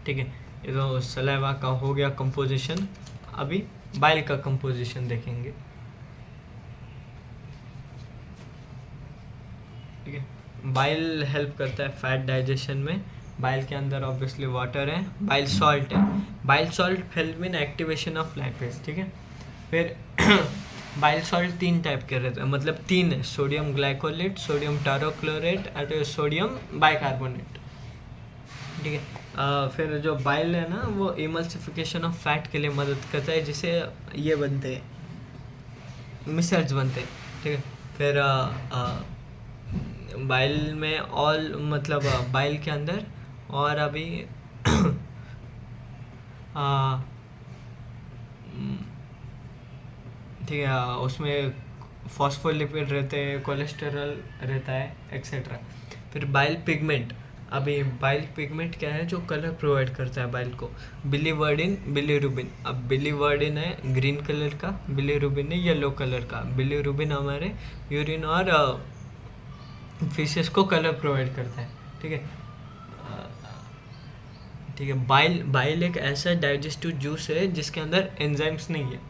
ठीक है, ये तो सलाइवा का हो गया कंपोजिशन। अभी बाइल का कंपोजिशन देखेंगे। ठीक है, बाइल हेल्प करता है फैट डाइजेशन में। बाइल के अंदर ऑब्वियसली वाटर है, बाइल सॉल्ट है। Bile salt help in activation of lipase. ठीक है, फिर बाइल सॉल्ट 3 टाइप के रहते हैं, मतलब 3 है, सोडियम ग्लाइकोलेट, सोडियम टारोक्लोरेट और सोडियम बाइकार्बोनेट। ठीक है, फिर जो बाइल है ना, वो इमल्सिफिकेशन ऑफ फैट के लिए मदद करता है, जिसे ये बनते हैं, मिसल्स बनते हैं। ठीक है, फिर बाइल में ऑल, मतलब बाइल के अंदर और अभी ठीक है, उसमें फॉस्फोलिपिड रहते हैं, कोलेस्टेरॉल रहता है, एक्सेट्रा। फिर बाइल पिगमेंट। अभी बाइल पिगमेंट क्या है, जो कलर प्रोवाइड करता है बाइल को, बिलीवर्डिन, बिलीरुबिन। अब बिलीवर्डिन है ग्रीन कलर का, बिलीरुबिन है येलो कलर का। बिलीरुबिन हमारे यूरिन और फिशेस को कलर प्रोवाइड करता है। ठीक है, ठीक है, बाइल बाइल एक ऐसा डाइजेस्टिव जूस है जिसके अंदर एंजाइम्स नहीं है।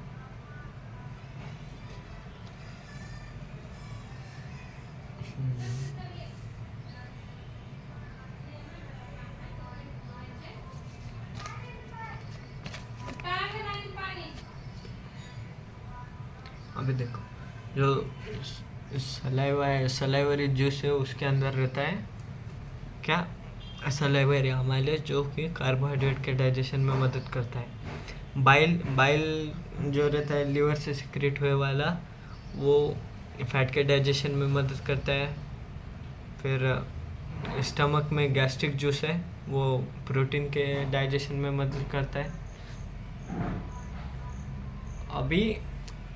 अभी देखो, जो सलाइवा है, सलाइवरी जूस है, उसके अंदर रहता है क्या, सलाइवरी अमाइलेज, जो कि कार्बोहाइड्रेट के डाइजेशन में मदद करता है। बाइल बाइल जो रहता है लीवर से सिक्रेट हुए वाला, वो फैट के डाइजेशन में मदद करता है। फिर स्टमक में गैस्ट्रिक जूस है, वो प्रोटीन के डाइजेशन में मदद करता है। अभी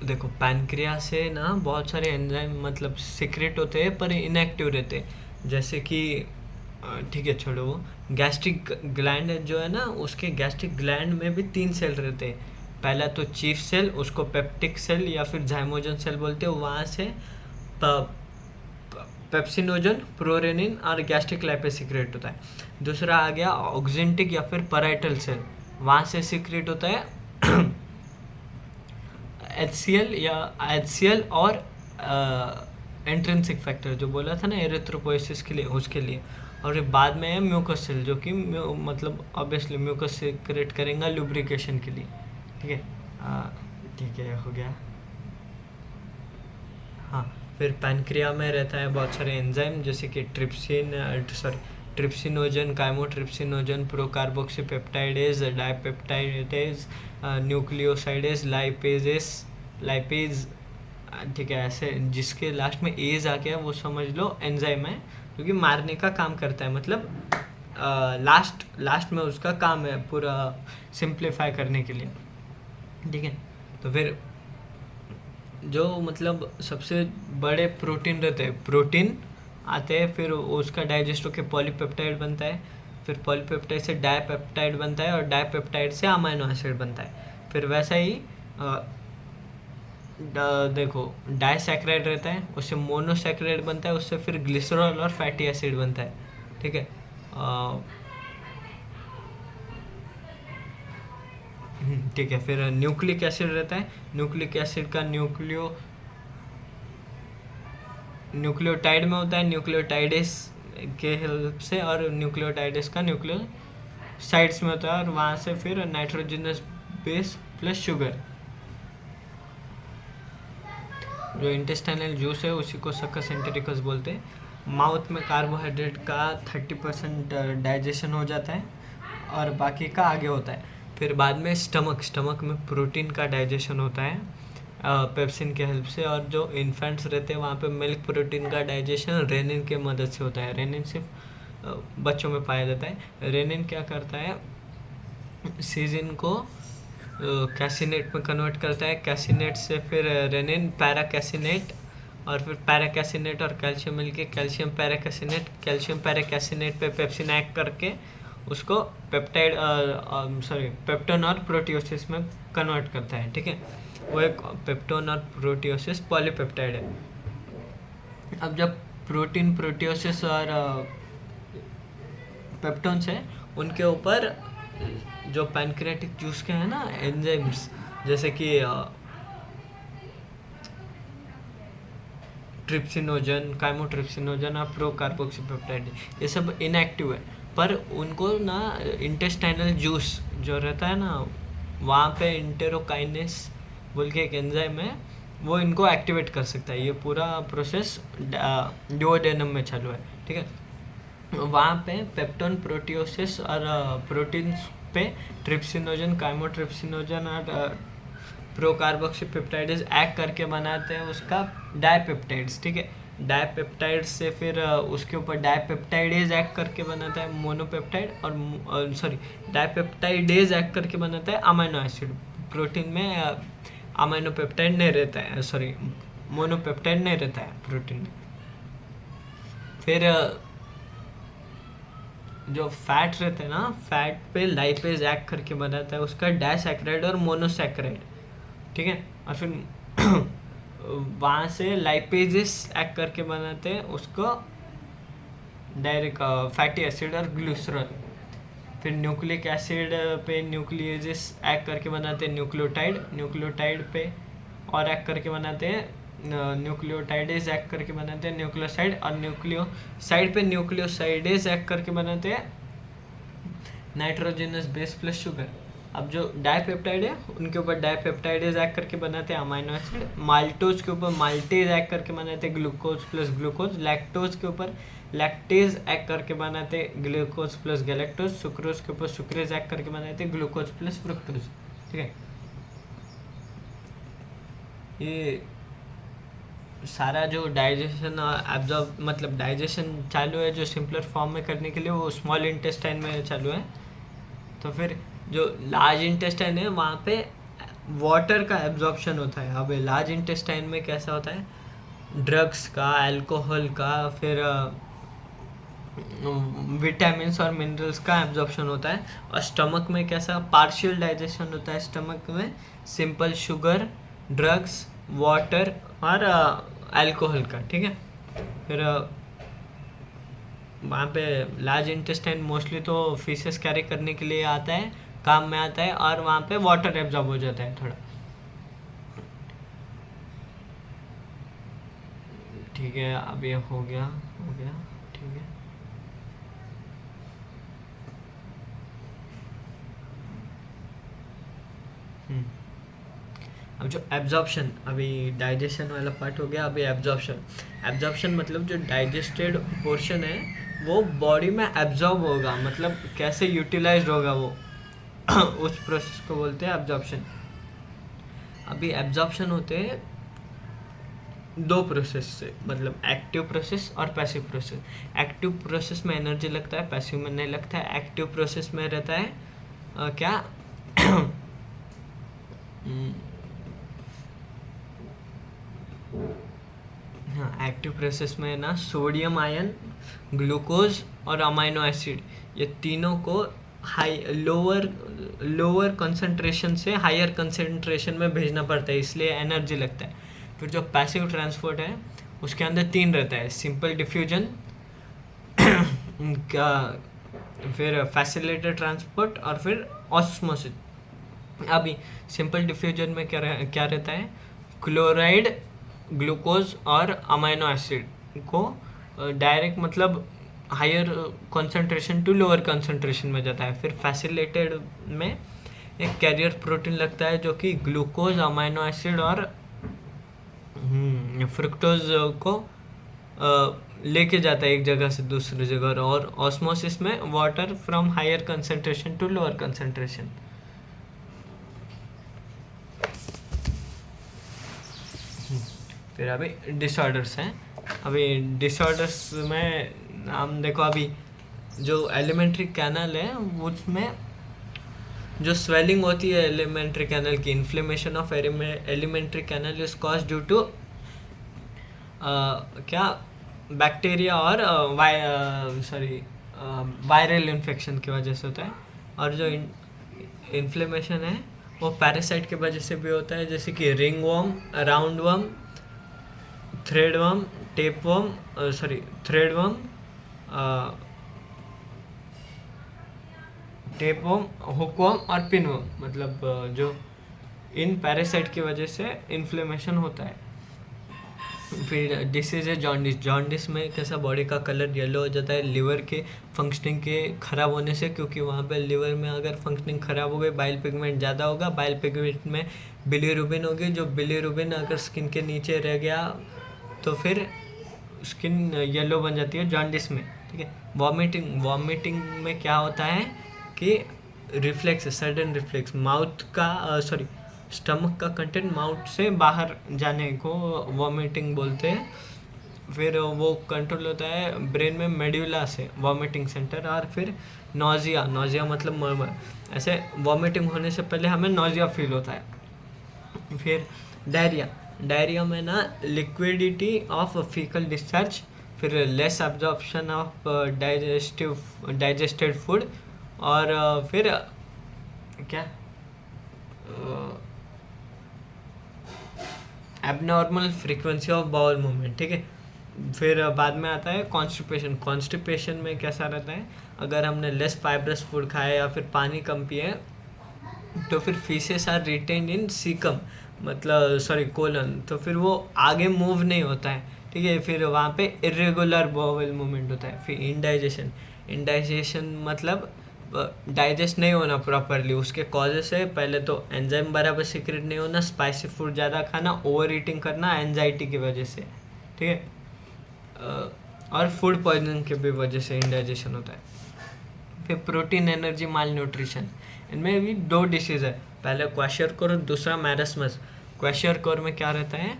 देखो, पैनक्रिया से ना बहुत सारे एंजाइम मतलब सीक्रेट होते हैं पर इनएक्टिव रहते हैं, जैसे कि ठीक है छोड़ो, वो गैस्ट्रिक ग्लैंड जो है ना, उसके गैस्ट्रिक ग्लैंड में भी 3 सेल रहते हैं। पहला तो चीफ सेल, उसको पेप्टिक सेल या फिर जाइमोजन सेल बोलते हैं, वहाँ से पेप्सिनोजन, प्रोरेनिन और गैस्ट्रिक लाइपेज सीक्रेट होता है। दूसरा आ गया ऑक्जेंटिक या फिर पैराइटल सेल, वहाँ से सीक्रेट होता है HCl या HCl और एंट्रेंसिक फैक्टर जो बोला था ना एरिथ्रोपोइसिस के लिए, उसके लिए। और बाद में है म्यूकस सेल, जो कि मतलब ऑब्वियसली म्यूकस सीक्रेट करेंगे लुब्रिकेशन के लिए। ठीक है, ठीक है, हो गया। हाँ, फिर पैनक्रिया में रहता है बहुत सारे एंजाइम, जैसे कि trypsinogen, chymotrypsinogen, प्रोकार्बोक्सीपेप्टाइडेज, dipeptidase, nucleosidase, lipase. ठीक है, ऐसे जिसके लास्ट में एज आ गया वो समझ लो एंजाइम है, क्योंकि मारने का काम करता है, मतलब लास्ट में उसका काम है पूरा सिंप्लीफाई करने के लिए। ठीक है, तो फिर जो मतलब सबसे बड़े प्रोटीन रहते हैं, प्रोटीन आते हैं, फिर उसका डाइजेस्ट होकर पॉलीपेप्टाइड बनता है, फिर पॉलीपेप्टाइड से डाइपेप्टाइड बनता है, और डाइपेप्टाइड से अमाइनो एसिड बनता है। फिर वैसा ही देखो, डाइसैकेराइड रहता है, उससे मोनोसैकेराइड बनता है, उससे फिर ग्लिसरॉल और फैटी एसिड बनता है। ठीक है, ठीक है, फिर न्यूक्लिक एसिड रहता है, न्यूक्लिक एसिड का न्यूक्लियोटाइड में होता है, न्यूक्लियोटाइडेस के हेल्प से, और न्यूक्लियोटाइडेस का न्यूक्लियोसाइड्स में होता है, और वहाँ से फिर नाइट्रोजनस बेस प्लस शुगर। जो इंटेस्टाइनल जूस है उसी को सक्कस एंटेरिकस बोलते हैं। माउथ में कार्बोहाइड्रेट का 30% डाइजेशन हो जाता है, और बाकी का आगे होता है। फिर बाद में स्टमक में प्रोटीन का डाइजेशन होता है पेप्सिन के हेल्प से, और जो इन्फेंट्स रहते हैं वहाँ पे मिल्क प्रोटीन का डाइजेशन रेनिन के मदद से होता है। रेनिन सिर्फ बच्चों में पाया जाता है। रेनिन क्या करता है, सीजिन को कैसिनेट में कन्वर्ट करता है, कैसिनेट से फिर रेनिन पैरा कैसिनेट और फिर पैराकैसिनेट और कैल्शियम मिलके कैल्शियम पैराकैसिनेट पे पेप्सिन एक्ट करके उसको पेप्टाइड पेप्टोन और प्रोटियोसिस में कन्वर्ट करता है, ठीक है। वो एक पेप्टोन और प्रोटियोसिस पॉलीपेप्टाइड है। अब जब प्रोटीन प्रोटियोसिस और पेप्टोन्स है, उनके ऊपर जो पैनक्रियाटिक जूस के हैं ना एंजाइम्स, जैसे कि ट्रिप्सिनोजन, काइमोट्रिप्सिनोजन और प्रोकार्बोक्सीपेप्टाइड, ये सब इनएक्टिव है। पर उनको ना इंटेस्टाइनल जूस जो रहता है ना, वहाँ पे इंटेरोकाइनेस बोल के एक एंजाइम है, वो इनको एक्टिवेट कर सकता है। ये पूरा प्रोसेस डुओडेनम में चालू है, ठीक है। वहाँ पे पेप्टोन प्रोटियोसिस और प्रोटीन्स पे ट्रिप्सिनोजन, काइमोट्रिप्सिनोजन और प्रोकार्बोक्सीपेप्टाइड्स एक्ट करके बनाते हैं उसका डाइपेप्टाइड्स, ठीक है। डाइपेप्टाइड से फिर उसके ऊपर डाइपेप्टाइडेज एक्ट करके बनाता है मोनोपेप्टाइड, और डाइपेप्टाइडेज एक्ट करके बनाता है अमीनो एसिड। प्रोटीन में अमीनोपेप्टाइड नहीं रहता है, मोनोपेप्टाइड नहीं रहता है प्रोटीन में। फिर जो फैट रहते हैं ना, फैट पे लाइपेज एक्ट करके बनाता है उसका डाइसैकराइड और मोनोसैकराइड, ठीक है। और फिर वहाँ से लाइपेजेस एक्ट करके बनाते हैं उसको डायरेक्ट फैटी एसिड और ग्लिसरॉल। फिर न्यूक्लिक एसिड पे न्यूक्लियेजेस एक्ट करके बनाते हैं न्यूक्लियोटाइड पे और एक्ट करके बनाते हैं न्यूक्लियोटाइडेज एक्ट करके बनाते हैं न्यूक्लियोसाइड, और न्यूक्लियोसाइड पे न्यूक्लियोसाइडेज एक्ट करके बनाते हैं नाइट्रोजनस बेस प्लस शुगर। अब जो डाइपेप्टाइड है उनके ऊपर डाइपेप्टाइडेज एक्ट करके बनाते हैं अमीनो एसिड। माल्टोज के ऊपर माल्टेज एक्ट करके बनाते हैं ग्लूकोज प्लस ग्लूकोज। लैक्टोज के ऊपर लैक्टेज एक्ट करके बनाते हैं ग्लूकोज प्लस गैलेक्टोज। सुक्रोज के ऊपर सुक्रेज एक्ट करके बनाते हैं ग्लूकोज प्लस फ्रुक्टोज, ठीक है। ये सारा जो डाइजेशन एब्जॉर्ब मतलब डाइजेशन चालू है जो सिंपलर फॉर्म में करने के लिए, वो स्मॉल इंटेस्टाइन में चालू है। तो फिर जो लार्ज इंटेस्टाइन है वहाँ पे वाटर का एब्जॉर्प्शन होता है। अब लार्ज इंटेस्टाइन में कैसा होता है, ड्रग्स का, अल्कोहल का, फिर विटामिन्स और मिनरल्स का एब्जॉर्प्शन होता है। और स्टमक में कैसा पार्शियल डाइजेशन होता है, स्टमक में सिंपल शुगर, ड्रग्स, वाटर और अल्कोहल का, ठीक है। फिर वहाँ पे लार्ज इंटेस्टाइन मोस्टली तो फीसेस कैरी करने के लिए आता है, काम में आता है, और वहाँ पे वाटर एब्जॉर्ब हो जाता है थोड़ा, ठीक है। अब ये हो गया, ठीक है। अब जो एब्जॉर्प्शन, अभी डाइजेशन वाला पार्ट हो गया, अभी एब्जॉर्प्शन मतलब जो डाइजेस्टेड पोर्शन है वो बॉडी में एब्जॉर्ब होगा, मतलब कैसे यूटिलाइज्ड होगा वो उस प्रोसेस को बोलते हैं एब्जॉर्प्शन। अभी एब्जॉर्प्शन होते हैं दो प्रोसेस से, मतलब एक्टिव प्रोसेस और पैसिव प्रोसेस। एक्टिव प्रोसेस में एनर्जी लगता है, पैसिव में नहीं लगता है। एक्टिव प्रोसेस में रहता है क्या हाँ, एक्टिव प्रोसेस में ना सोडियम आयन, ग्लूकोज और अमीनो एसिड, ये तीनों को लोअर कंसंट्रेशन से हायर कंसंट्रेशन में भेजना पड़ता है, इसलिए एनर्जी लगता है। फिर जो पैसिव ट्रांसपोर्ट है उसके अंदर तीन रहता है, सिंपल डिफ्यूजन फिर फैसिलिटेटेड ट्रांसपोर्ट और फिर ऑस्मोसिस। अभी सिंपल डिफ्यूजन में क्या रहता है, क्लोराइड, ग्लूकोज और अमीनो एसिड को डायरेक्ट मतलब higher concentration to lower concentration में जाता है। फिर फैसिलिटेटेड में एक कैरियर प्रोटीन लगता है जो कि ग्लूकोज, अमीनो एसिड और फ्रुक्टोज को लेके जाता है एक जगह से दूसरी जगह। और ऑस्मोसिस में water from higher concentration to lower concentration. फिर अभी डिसऑर्डर्स हैं। अभी डिसऑर्डर्स में हम देखो, अभी जो एलिमेंट्री कैनल है उसमें जो स्वेलिंग होती है एलिमेंट्री कैनल की, inflammation of alimentary canal is caused due to क्या बैक्टीरिया और वायरल इन्फेक्शन की वजह से होता है। और जो इन्फ्लेमेशन है वो पैरासाइट की वजह से भी होता है, जैसे कि ring worm, round worm, thread worm, tape worm, thread worm, tape worm, hook worm और पिन वर्म। मतलब जो इन पैरासाइट की वजह से इन्फ्लेमेशन होता है। फिर डिसीज है जॉन्डिस। जॉन्डिस में कैसा बॉडी का कलर येलो हो जाता है लिवर के फंक्शनिंग के ख़राब होने से, क्योंकि वहाँ पे लिवर में अगर फंक्शनिंग ख़राब हो गई, बाइल पिगमेंट ज़्यादा होगा, बाइल पिगमेंट में बिलीरुबिन होगी, जो बिलीरुबिन अगर स्किन के नीचे रह गया तो फिर स्किन येलो बन जाती है जॉन्डिस में। ठीक है। वॉमिटिंग में क्या होता है कि रिफ्लेक्स, सडन रिफ्लेक्स, माउथ का स्टमक का कंटेंट माउथ से बाहर जाने को वॉमिटिंग बोलते हैं। फिर वो कंट्रोल होता है ब्रेन में मेड्यूला से, वॉमिटिंग सेंटर। और फिर नोजिया मतलब मर्मर। ऐसे वॉमिटिंग होने से पहले हमें नोजिया फील होता है। फिर डायरिया में ना लिक्विडिटी ऑफ फीकल डिस्चार्ज, फिर less absorption of digested food, और फिर क्या abnormal frequency of bowel movement. ठीक है। फिर बाद में आता है कॉन्स्टिपेशन में कैसा रहता है, अगर हमने लेस फाइब्रस फूड खाया या फिर पानी कम पिए तो फिर faeces are retained in caecum, मतलब कोलन, तो फिर वो आगे मूव नहीं होता है। ठीक है। फिर वहाँ पे इरेगुलर बाउल मूवमेंट होता है। फिर इंडाइजेशन मतलब डाइजेस्ट नहीं होना प्रॉपरली। उसके कॉजेस है, पहले तो एंजाइम बराबर सीक्रेट नहीं होना, स्पाइसी फूड ज़्यादा खाना, ओवर ईटिंग करना एंजाइटी की वजह से। ठीक है। और फूड पॉइजनिंग की भी वजह से इंडाइजेशन होता है। फिर प्रोटीन एनर्जी माल न्यूट्रिशन, इनमें भी 2 डिसीज़ है, पहले क्वेशरकोर और दूसरा मैरस्मस। क्वेशरकोर में क्या रहता है,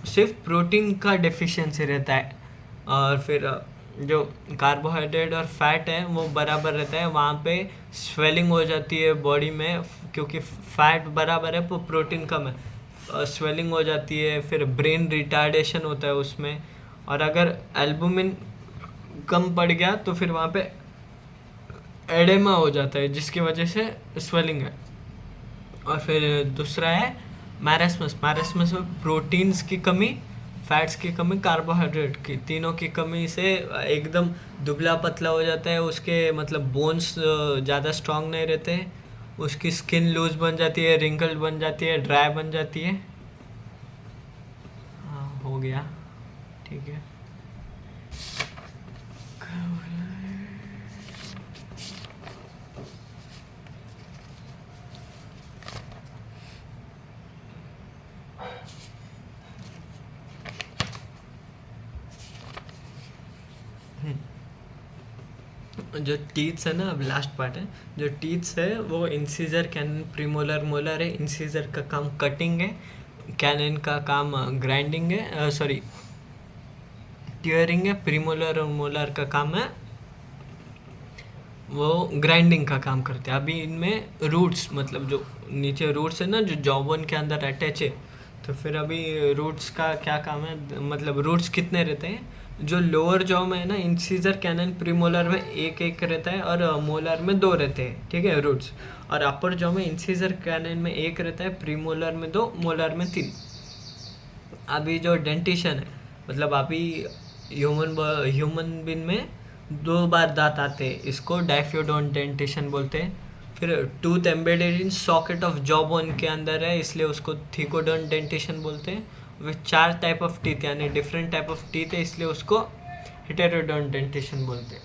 सिर्फ प्रोटीन का डेफिशिएंसी रहता है, और फिर जो कार्बोहाइड्रेट और फैट है वो बराबर रहता है। वहाँ पे स्वेलिंग हो जाती है बॉडी में, क्योंकि फैट बराबर है तो प्रोटीन कम है, स्वेलिंग हो जाती है। फिर ब्रेन रिटार्डेशन होता है उसमें, और अगर एल्बुमिन कम पड़ गया तो फिर वहाँ पे एडेमा हो जाता है, जिसकी वजह से स्वेलिंग है। और फिर दूसरा है मैरस्मस में प्रोटीन्स की कमी, फैट्स की कमी, कार्बोहाइड्रेट की, तीनों की कमी से एकदम दुबला पतला हो जाता है। उसके मतलब बोन्स ज़्यादा स्ट्रांग नहीं रहते, उसकी स्किन लूज बन जाती है, रिंकल्ड बन जाती है, ड्राई बन जाती है। हाँ, हो गया। ठीक है। जो टीथ्स है ना, अब लास्ट पार्ट है। जो टीथ्स है वो इंसीजर, कैनन, प्रीमोलर, मोलर है। इंसीजर का काम कटिंग है, कैनन का काम ग्राइंडिंग है, टियरिंग है। प्रीमोलर और मोलर का काम है वो ग्राइंडिंग का काम करते हैं। अभी इनमें रूट्स, मतलब जो नीचे रूट्स है ना, जो जॉबोन के अंदर अटैच है, तो फिर अभी रूट्स का क्या काम है, मतलब रूट्स कितने रहते हैं। जो लोअर जॉ में है ना, इंसीजर, कैनन, प्रीमोलर में एक रहता है, और मोलर में 2 रहते हैं। ठीक है, रूट्स। और अपर जॉ में इंसीजर, कैनन में 1 रहता है, प्रीमोलर में 2, मोलर में 3। अभी जो डेंटिशन है, मतलब अभी ह्यूमन बीइंग में 2 बार दांत आते हैं, इसको डाइफ्योडोंट डेंटिशन बोलते हैं। फिर tooth embedded in socket of jaw bone के अंदर है, इसलिए उसको थिकोडोंट डेंटिशन बोलते हैं। फिर 4 टाइप ऑफ टीथ, यानी डिफरेंट टाइप ऑफ टीथ है, इसलिए उसको हेटेरोडोंट डेंटिशन बोलते हैं।